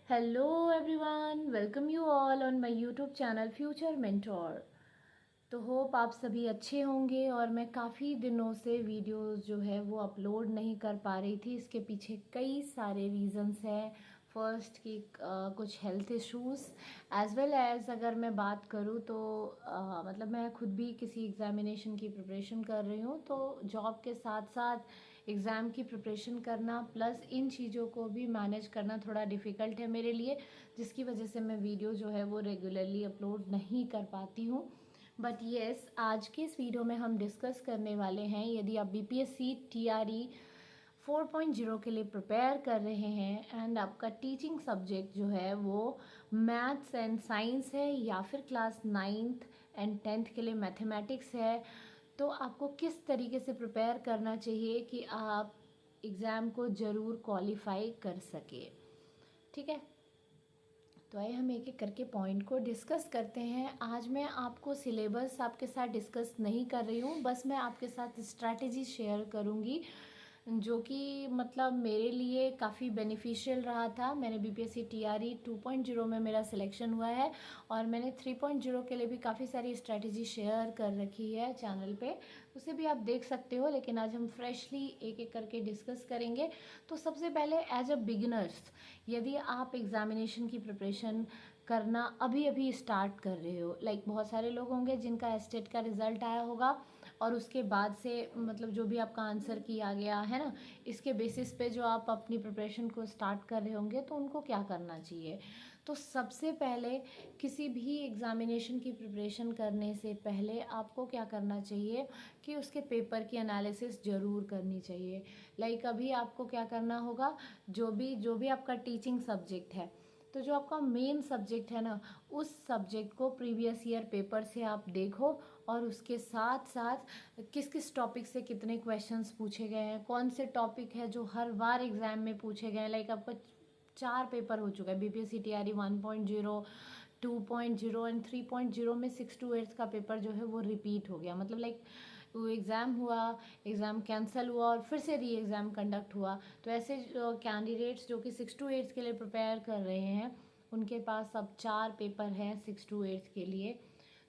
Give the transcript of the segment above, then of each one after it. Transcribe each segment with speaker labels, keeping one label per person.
Speaker 1: Hello everyone, welcome you all on my YouTube channel Future Mentor। तो hope आप सभी अच्छे होंगे। और मैं काफ़ी दिनों से वीडियोस जो है वो अपलोड नहीं कर पा रही थी। इसके पीछे कई सारे रीज़न्स हैं। फर्स्ट कि कुछ health issues as well as अगर मैं बात करूँ तो मतलब मैं खुद भी किसी एग्ज़ामिनेशन की प्रिपरेशन कर रही हूँ, तो जॉब के साथ साथ एग्ज़ाम की प्रिपरेशन करना प्लस इन चीज़ों को भी मैनेज करना थोड़ा डिफ़िकल्ट है मेरे लिए, जिसकी वजह से मैं वीडियो जो है वो रेगुलरली अपलोड नहीं कर पाती हूँ। बट येस, आज के इस वीडियो में हम डिस्कस करने वाले हैं, यदि आप बीपीएससी टीआरई 4.0 के लिए प्रिपेयर कर रहे हैं एंड आपका टीचिंग सब्जेक्ट जो है वो मैथ्स एंड साइंस है या फिर क्लास 9th एंड 10th के लिए मैथमेटिक्स है, तो आपको किस तरीके से प्रिपेयर करना चाहिए कि आप एग्ज़ाम को ज़रूर क्वालिफाई कर सके। ठीक है, तो आइए हम एक एक करके पॉइंट को डिस्कस करते हैं। आज मैं आपको सिलेबस आपके साथ डिस्कस नहीं कर रही हूँ, बस मैं आपके साथ स्ट्रैटेजी शेयर करूँगी जो कि मतलब मेरे लिए काफ़ी बेनिफिशियल रहा था। मैंने बीपीएससी टीआरई 2.0 में मेरा सिलेक्शन हुआ है और मैंने 3.0 के लिए भी काफ़ी सारी स्ट्रैटेजी शेयर कर रखी है चैनल पे, उसे भी आप देख सकते हो। लेकिन आज हम फ्रेशली एक एक करके डिस्कस करेंगे। तो सबसे पहले एज अ बिगिनर्स, यदि आप एग्ज़ामिनेशन की प्रिपरेशन करना अभी अभी स्टार्ट कर रहे हो, लाइक बहुत सारे लोग होंगे जिनका एस्टेट का रिज़ल्ट आया होगा और उसके बाद से मतलब जो भी आपका आंसर किया गया है ना, इसके बेसिस पे जो आप अपनी प्रिपरेशन को स्टार्ट कर रहे होंगे, तो उनको क्या करना चाहिए। तो सबसे पहले किसी भी एग्ज़ामिनेशन की प्रिपरेशन करने से पहले आपको क्या करना चाहिए कि उसके पेपर की एनालिसिस ज़रूर करनी चाहिए। लाइक अभी आपको क्या करना होगा, जो भी आपका टीचिंग सब्जेक्ट है, तो जो आपका मेन सब्जेक्ट है ना, उस सब्जेक्ट को प्रीवियस ईयर पेपर से आप देखो और उसके साथ साथ किस किस टॉपिक से कितने क्वेश्चंस पूछे गए हैं, कौन से टॉपिक है जो हर बार एग्जाम में पूछे गए हैं। लाइक आपका 4 पेपर हो चुका है, बीपीएससी टीआरई 1.0, 2.0 एंड 3.0 में 6 to 8 का पेपर जो है वो रिपीट हो गया। मतलब लाइक वो एग्ज़ाम हुआ, एग्ज़ाम कैंसिल हुआ और फिर से री एग्ज़ाम कंडक्ट हुआ। तो ऐसे कैंडिडेट्स जो कि 6 to 8 के लिए प्रिपेयर कर रहे हैं, उनके पास अब 4 पेपर हैं 6 to 8 के लिए।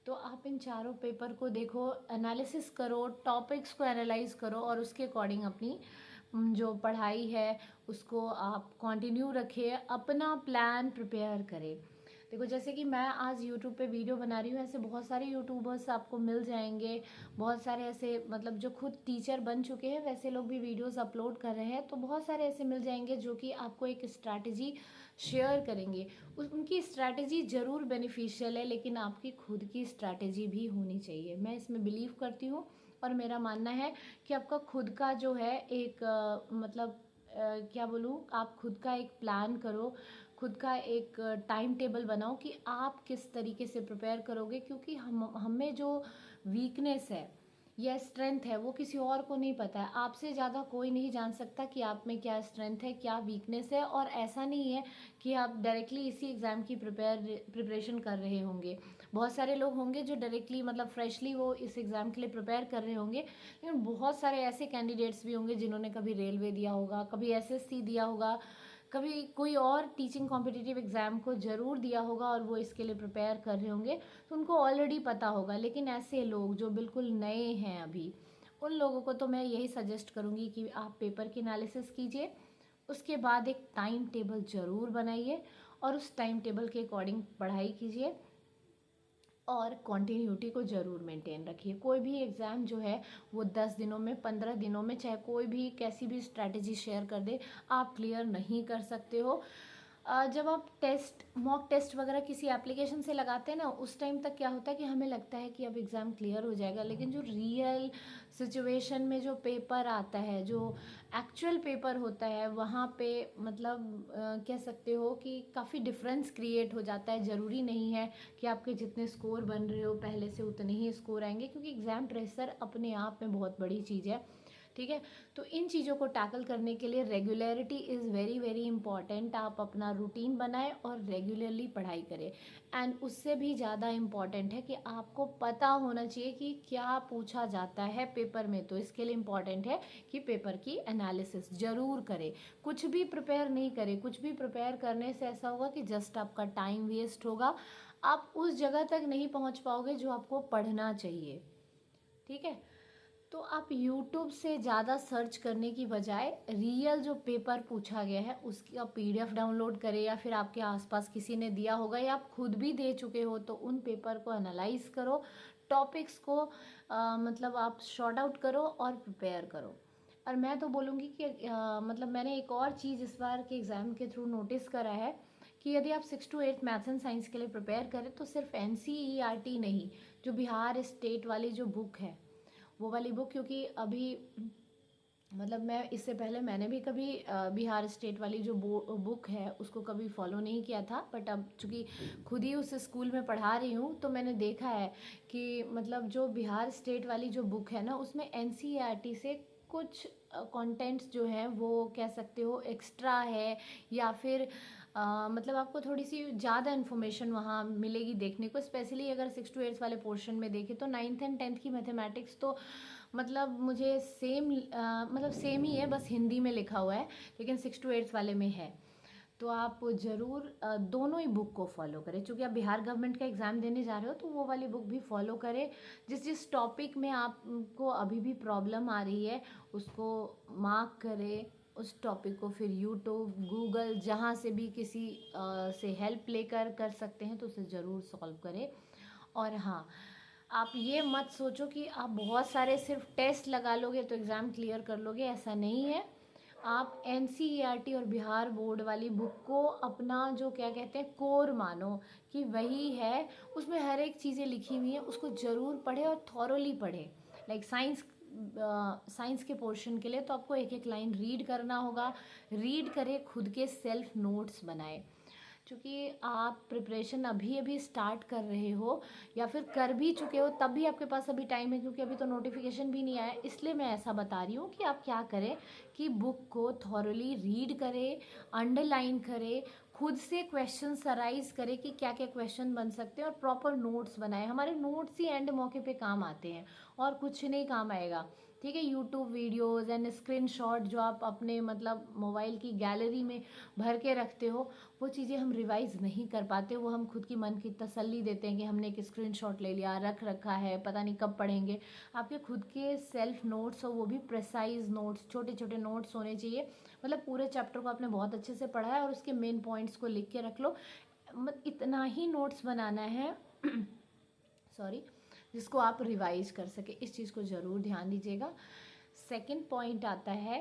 Speaker 1: तो आप इन चारों पेपर को देखो, एनालिसिस करो, टॉपिक्स को एनालाइज करो और उसके अकॉर्डिंग अपनी जो पढ़ाई है उसको आप कंटिन्यू रखें, अपना प्लान प्रिपेयर करें। देखो, जैसे कि मैं आज यूट्यूब पे वीडियो बना रही हूँ, ऐसे बहुत सारे यूट्यूबर्स आपको मिल जाएंगे, बहुत सारे ऐसे मतलब जो खुद टीचर बन चुके हैं वैसे लोग भी वीडियोस अपलोड कर रहे हैं। तो बहुत सारे ऐसे मिल जाएंगे जो कि आपको एक स्ट्रैटेजी शेयर करेंगे। उनकी स्ट्रैटेजी ज़रूर बेनिफिशियल है, लेकिन आपकी खुद की स्ट्रैटेजी भी होनी चाहिए। मैं इसमें बिलीव करती हूँ और मेरा मानना है कि आपका खुद का जो है एक मतलब क्या बोलूँ, आप खुद का एक प्लान करो, खुद का एक टाइम टेबल बनाओ कि आप किस तरीके से प्रिपेयर करोगे। क्योंकि हमें जो वीकनेस है या स्ट्रेंथ है वो किसी और को नहीं पता है। आपसे ज़्यादा कोई नहीं जान सकता कि आप में क्या स्ट्रेंथ है, क्या वीकनेस है। और ऐसा नहीं है कि आप डायरेक्टली इसी एग्ज़ाम की प्रिपरेशन कर रहे होंगे। बहुत सारे लोग होंगे जो डायरेक्टली मतलब फ्रेशली वो इस एग्ज़ाम के लिए प्रिपेयर कर रहे होंगे, लेकिन बहुत सारे ऐसे कैंडिडेट्स भी होंगे जिन्होंने कभी रेलवे दिया होगा, कभी एसएससी दिया होगा, कभी कोई और टीचिंग कॉम्पिटिटिव एग्ज़ाम को ज़रूर दिया होगा और वो इसके लिए प्रिपेयर कर रहे होंगे, तो उनको ऑलरेडी पता होगा। लेकिन ऐसे लोग जो बिल्कुल नए हैं अभी, उन लोगों को तो मैं यही सजेस्ट करूँगी कि आप पेपर की एनालिसिस कीजिए, उसके बाद एक टाइम टेबल ज़रूर बनाइए और उस टाइम टेबल के अकॉर्डिंग पढ़ाई कीजिए और कॉन्टीन्यूटी को ज़रूर मेंटेन रखिए। कोई भी एग्ज़ाम जो है वो 10 दिनों में, 15 दिनों में, चाहे कोई भी कैसी भी स्ट्रैटेजी शेयर कर दे, आप क्लियर नहीं कर सकते हो। जब आप टेस्ट, मॉक टेस्ट वगैरह किसी एप्लीकेशन से लगाते हैं ना, उस टाइम तक क्या होता है कि हमें लगता है कि अब एग्ज़ाम क्लियर हो जाएगा, लेकिन जो रियल सिचुएशन में जो पेपर आता है, जो एक्चुअल पेपर होता है, वहाँ पे मतलब कह सकते हो कि काफ़ी डिफरेंस क्रिएट हो जाता है। ज़रूरी नहीं है कि आपके जितने स्कोर बन रहे हो पहले से उतने ही स्कोर आएंगे, क्योंकि एग्ज़ाम प्रेशर अपने आप में बहुत बड़ी चीज़ है। ठीक है। तो इन चीज़ों को टैकल करने के लिए regularity is very very important. आप अपना रूटीन बनाएं और रेगुलरली पढ़ाई करें। एंड उससे भी ज़्यादा इम्पॉर्टेंट है कि आपको पता होना चाहिए कि क्या पूछा जाता है पेपर में। तो इसके लिए इम्पॉर्टेंट है कि पेपर की एनालिसिस ज़रूर करें। कुछ भी प्रिपेयर नहीं करें। कुछ भी प्रिपेयर करने से ऐसा होगा कि जस्ट आपका टाइम वेस्ट होगा, आप उस जगह तक नहीं पहुंच पाओगे जो आपको पढ़ना चाहिए। ठीक है। तो आप YouTube से ज़्यादा सर्च करने की बजाय रियल जो पेपर पूछा गया है उसका PDF डाउनलोड करें, या फिर आपके आसपास किसी ने दिया होगा या आप खुद भी दे चुके हो तो उन पेपर को एनालाइज करो, टॉपिक्स को मतलब आप शॉर्ट आउट करो और प्रिपेयर करो। और मैं तो बोलूँगी कि मतलब मैंने एक और चीज़ इस बार के एग्ज़ाम के थ्रू नोटिस करा है कि यदि आप 6 to 8 मैथ्स एंड साइंस के लिए प्रिपेयर करें तो सिर्फ NCERT नहीं, जो बिहार स्टेट वाली जो बुक है वो वाली बुक, क्योंकि अभी मतलब मैं इससे पहले मैंने भी कभी बिहार स्टेट वाली जो बुक है उसको कभी फॉलो नहीं किया था, बट अब चूँकि खुद ही उस स्कूल में पढ़ा रही हूँ तो मैंने देखा है कि मतलब जो बिहार स्टेट वाली जो बुक है ना उसमें NCERT से कुछ कंटेंट्स जो हैं वो कह सकते हो एक्स्ट्रा है, या फिर मतलब आपको थोड़ी सी ज़्यादा इन्फॉर्मेशन वहाँ मिलेगी देखने को। स्पेशली अगर 6 to 8 वाले पोर्शन में देखें तो 9th and 10th की मैथमेटिक्स तो मतलब मुझे सेम मतलब सेम ही है, बस हिंदी में लिखा हुआ है, लेकिन 6 to 8 वाले में है। तो आप ज़रूर दोनों ही बुक को फॉलो करें। चूँकि आप बिहार गवर्नमेंट का एग्ज़ाम देने जा रहे हो तो वो वाली बुक भी फॉलो करें। जिस जिस टॉपिक में आपको अभी भी प्रॉब्लम आ रही है उसको मार्क करें, उस टॉपिक को फिर यूट्यूब, गूगल, जहाँ से भी किसी से हेल्प लेकर कर सकते हैं तो उसे ज़रूर सॉल्व करें। और हाँ, आप ये मत सोचो कि आप बहुत सारे सिर्फ टेस्ट लगा लोगे तो एग्ज़ाम क्लियर कर लोगे, ऐसा नहीं है। आप NCERT और बिहार बोर्ड वाली बुक को अपना जो क्या कहते हैं कोर मानो कि वही है, उसमें हर एक चीज़ें लिखी हुई हैं, उसको ज़रूर पढ़े और थॉरोली पढ़े। लाइक साइंस के पोर्शन के लिए तो आपको एक एक लाइन रीड करना होगा, रीड करें, खुद के सेल्फ नोट्स बनाए। क्योंकि आप प्रिपरेशन अभी अभी स्टार्ट कर रहे हो या फिर कर भी चुके हो तब भी आपके पास अभी टाइम है, क्योंकि अभी तो नोटिफिकेशन भी नहीं आया। इसलिए मैं ऐसा बता रही हूँ कि आप क्या करें कि बुक को थॉरली रीड करें, अंडरलाइन करें, खुद से क्वेश्चन अराइज करें कि क्या क्या क्वेश्चन बन सकते हैं और प्रॉपर नोट्स बनाएं। हमारे नोट्स ही एंड मौके पे काम आते हैं और कुछ नहीं काम आएगा। ठीक है। यूट्यूब वीडियोज़ एंड स्क्रीनशॉट जो आप अपने मतलब मोबाइल की गैलरी में भर के रखते हो वो चीज़ें हम रिवाइज़ नहीं कर पाते, वो हम खुद की मन की तसल्ली देते हैं कि हमने एक स्क्रीनशॉट ले लिया, रख रखा है, पता नहीं कब पढ़ेंगे। आपके खुद के सेल्फ नोट्स हो, वो भी प्रेसाइज नोट्स, छोटे छोटे नोट्स होने चाहिए। मतलब पूरे चैप्टर को आपने बहुत अच्छे से पढ़ा है और उसके मेन पॉइंट्स को लिख के रख लो। इतना ही नोट्स बनाना है सॉरी, जिसको आप रिवाइज कर सके। इस चीज़ को ज़रूर ध्यान दीजिएगा। सेकंड पॉइंट आता है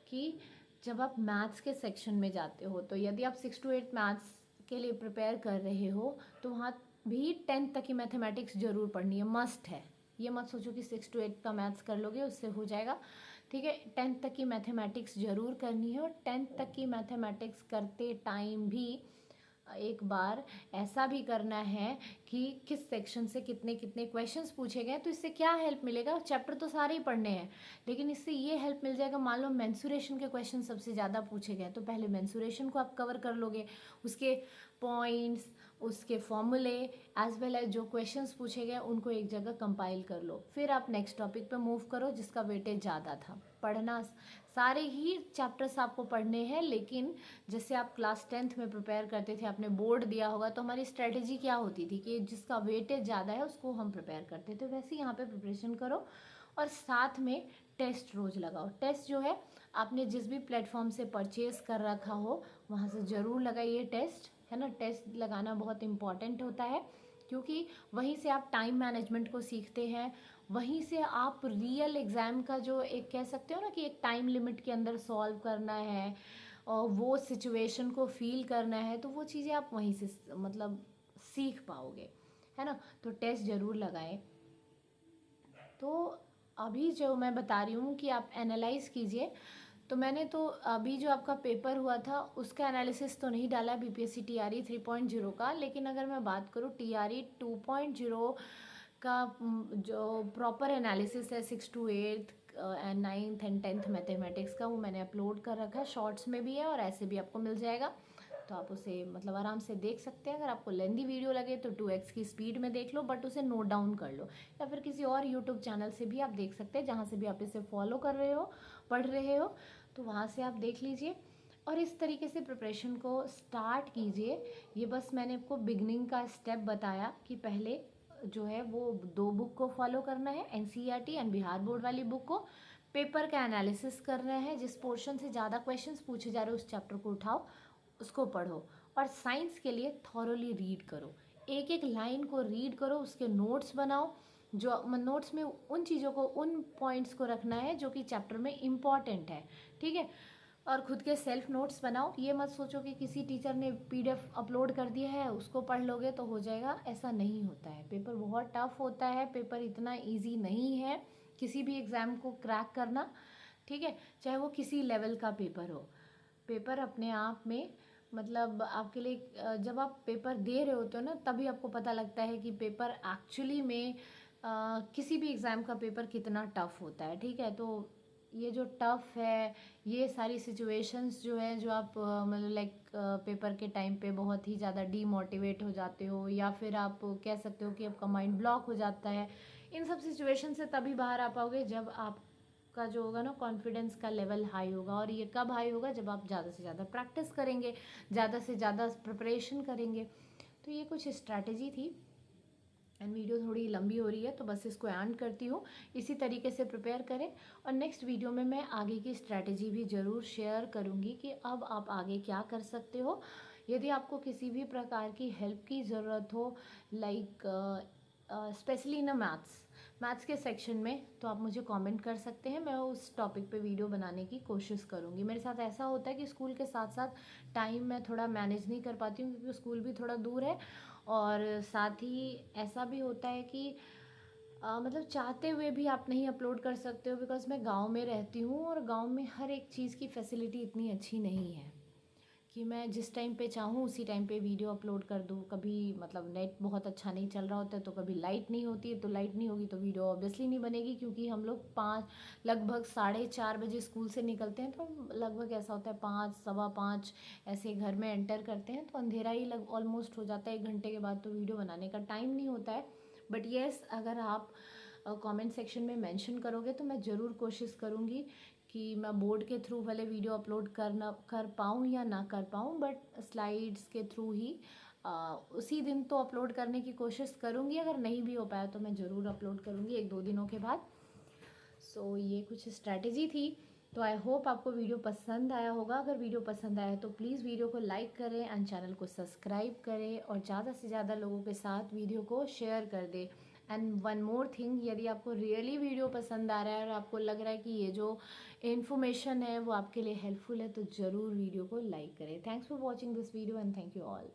Speaker 1: कि जब आप मैथ्स के सेक्शन में जाते हो तो यदि आप 6 to 8 मैथ्स के लिए प्रिपेयर कर रहे हो तो वहाँ भी 10th तक की मैथमेटिक्स ज़रूर पढ़नी है, मस्ट है। ये मत सोचो कि 6 to 8 का मैथ्स कर लोगे उससे हो जाएगा। ठीक है। 10th तक की मैथमेटिक्स ज़रूर करनी है, और 10th तक की मैथमेटिक्स करते टाइम भी एक बार ऐसा भी करना है कि किस सेक्शन से कितने कितने क्वेश्चंस पूछे गए। तो इससे क्या हेल्प मिलेगा, चैप्टर तो सारे ही पढ़ने हैं लेकिन इससे ये हेल्प मिल जाएगा, मान लो मेंसुरेशन के क्वेश्चन सबसे ज़्यादा पूछे गए तो पहले मेंसुरेशन को आप कवर कर लोगे, उसके पॉइंट्स, उसके फॉर्मूले एज वेल एज जो क्वेश्चंस पूछे गए उनको एक जगह कंपाइल कर लो। फिर आप नेक्स्ट टॉपिक पे मूव करो जिसका वेटेज ज़्यादा था। पढ़ना सारे ही चैप्टर्स आपको पढ़ने हैं, लेकिन जैसे आप क्लास 10th में प्रिपेयर करते थे, आपने बोर्ड दिया होगा तो हमारी स्ट्रेटेजी क्या होती थी कि जिसका वेटेज ज़्यादा है उसको हम प्रिपेयर करते थे। वैसे ही यहाँ पे प्रिपरेशन करो और साथ में टेस्ट रोज़ लगाओ। टेस्ट जो है आपने जिस भी प्लेटफॉर्म से परचेज कर रखा हो वहाँ से ज़रूर लगाइए टेस्ट, है ना। टेस्ट लगाना बहुत इम्पॉर्टेंट होता है क्योंकि वहीं से आप टाइम मैनेजमेंट को सीखते हैं, वहीं से आप रियल एग्ज़ाम का जो एक कह सकते हो ना कि एक टाइम लिमिट के अंदर सॉल्व करना है और वो सिचुएशन को फील करना है, तो वो चीज़ें आप वहीं से मतलब सीख पाओगे, है ना। तो टेस्ट ज़रूर लगाएं। तो अभी जो मैं बता रही हूँ कि आप एनालाइज कीजिए, तो मैंने तो अभी जो आपका पेपर हुआ था उसका एनालिसिस तो नहीं डाला BPSC TRE 3.0 का, लेकिन अगर मैं बात करूँ TRE 2.0 का जो प्रॉपर एनालिसिस है 6 to 8 and 9th and 10th mathematics का, वो मैंने अपलोड कर रखा है, शॉर्ट्स में भी है और ऐसे भी आपको मिल जाएगा, तो आप उसे मतलब आराम से देख सकते हैं। अगर आपको लेंदी वीडियो लगे तो 2x की स्पीड में देख लो, बट उसे नोट डाउन कर लो, या फिर किसी और यूट्यूब चैनल से भी आप देख सकते हैं, जहाँ से भी आप इसे फॉलो कर रहे हो, पढ़ रहे हो, तो वहाँ से आप देख लीजिए और इस तरीके से प्रिपरेशन को स्टार्ट कीजिए। ये बस मैंने आपको बिगनिंग का स्टेप बताया कि पहले जो है वो 2 बुक को फॉलो करना है, एनसीईआरटी एंड बिहार बोर्ड वाली बुक को, पेपर का एनालिसिस करना है, जिस पोर्शन से ज़्यादा क्वेश्चंस पूछे जा रहे हो उस चैप्टर को उठाओ, उसको पढ़ो, और साइंस के लिए थॉरोली रीड करो, एक एक लाइन को रीड करो, उसके नोट्स बनाओ, जो नोट्स में उन चीज़ों को, उन पॉइंट्स को रखना है जो कि चैप्टर में इम्पॉर्टेंट है, ठीक है। और खुद के सेल्फ नोट्स बनाओ, ये मत सोचो कि किसी टीचर ने पीडीएफ अपलोड कर दिया है उसको पढ़ लोगे तो हो जाएगा, ऐसा नहीं होता है। पेपर बहुत टफ होता है, पेपर इतना इजी नहीं है किसी भी एग्ज़ाम को क्रैक करना, ठीक है, चाहे वो किसी लेवल का पेपर हो। पेपर अपने आप में मतलब आपके लिए जब आप पेपर दे रहे होते हो ना, तभी आपको पता लगता है कि पेपर एक्चुअली में किसी भी एग्ज़ाम का पेपर कितना टफ होता है, ठीक है। तो ये जो टफ है, ये सारी सिचुएशंस जो है, जो आप मतलब लाइक पेपर के टाइम पे बहुत ही ज़्यादा डीमोटिवेट हो जाते हो, या फिर आप कह सकते हो कि आपका माइंड ब्लॉक हो जाता है, इन सब सिचुएशन से तभी बाहर आ पाओगे जब आपका जो होगा ना कॉन्फिडेंस का लेवल हाई होगा। और ये कब हाई होगा? जब आप ज़्यादा से ज़्यादा प्रैक्टिस करेंगे, ज़्यादा से ज़्यादा प्रिपरेशन करेंगे। तो ये कुछ स्ट्रैटेजी थी, एंड वीडियो थोड़ी लंबी हो रही है तो बस इसको एंड करती हूँ। इसी तरीके से प्रिपेयर करें, और नेक्स्ट वीडियो में मैं आगे की स्ट्रैटेजी भी ज़रूर शेयर करूँगी कि अब आप आगे क्या कर सकते हो। यदि आपको किसी भी प्रकार की हेल्प की ज़रूरत हो, लाइक स्पेशली ना मैथ्स के सेक्शन में, तो आप मुझे कमेंट कर सकते हैं, मैं उस टॉपिक पे वीडियो बनाने की कोशिश करूँगी। मेरे साथ ऐसा होता है कि स्कूल के साथ साथ टाइम मैं थोड़ा मैनेज नहीं कर पाती हूँ, क्योंकि स्कूल भी थोड़ा दूर है, और साथ ही ऐसा भी होता है कि मतलब चाहते हुए भी आप नहीं अपलोड कर सकते हो, बिकॉज़ मैं गांव में रहती हूँ, और गांव में हर एक चीज़ की फैसिलिटी इतनी अच्छी नहीं है कि मैं जिस टाइम पे चाहूँ उसी टाइम पे वीडियो अपलोड कर दूँ। कभी मतलब नेट बहुत अच्छा नहीं चल रहा होता है, तो कभी लाइट नहीं होती है, तो लाइट नहीं होगी तो वीडियो ऑब्वियसली नहीं बनेगी, क्योंकि हम लोग लगभग 4:30 बजे स्कूल से निकलते हैं, तो लगभग ऐसा होता है 5, सवा 5 ऐसे घर में एंटर करते हैं, तो अंधेरा ही ऑलमोस्ट हो जाता है 1 घंटे के बाद, तो वीडियो बनाने का टाइम नहीं होता है। बट येस, अगर आप कमेंट सेक्शन में मेंशन करोगे तो मैं ज़रूर कोशिश करूँगी कि मैं बोर्ड के थ्रू भले वीडियो अपलोड कर पाऊँ या ना कर पाऊँ, बट स्लाइड्स के थ्रू ही उसी दिन तो अपलोड करने की कोशिश करूँगी। अगर नहीं भी हो पाया तो मैं ज़रूर अपलोड करूँगी 1-2 दिनों के बाद। सो ये कुछ स्ट्रैटेजी थी। तो आई होप आपको वीडियो पसंद आया होगा। अगर वीडियो पसंद आया तो प्लीज़ वीडियो को लाइक करें एंड चैनल को सब्सक्राइब करें, और ज़्यादा से ज़्यादा लोगों के साथ वीडियो को शेयर कर दें। एंड वन मोर थिंग, यदि आपको रियली वीडियो पसंद आ रहा है और आपको लग रहा है कि ये जो इन्फॉर्मेशन है वो आपके लिए हेल्पफुल है, तो ज़रूर वीडियो को लाइक करें। Thanks for watching this video and thank you all.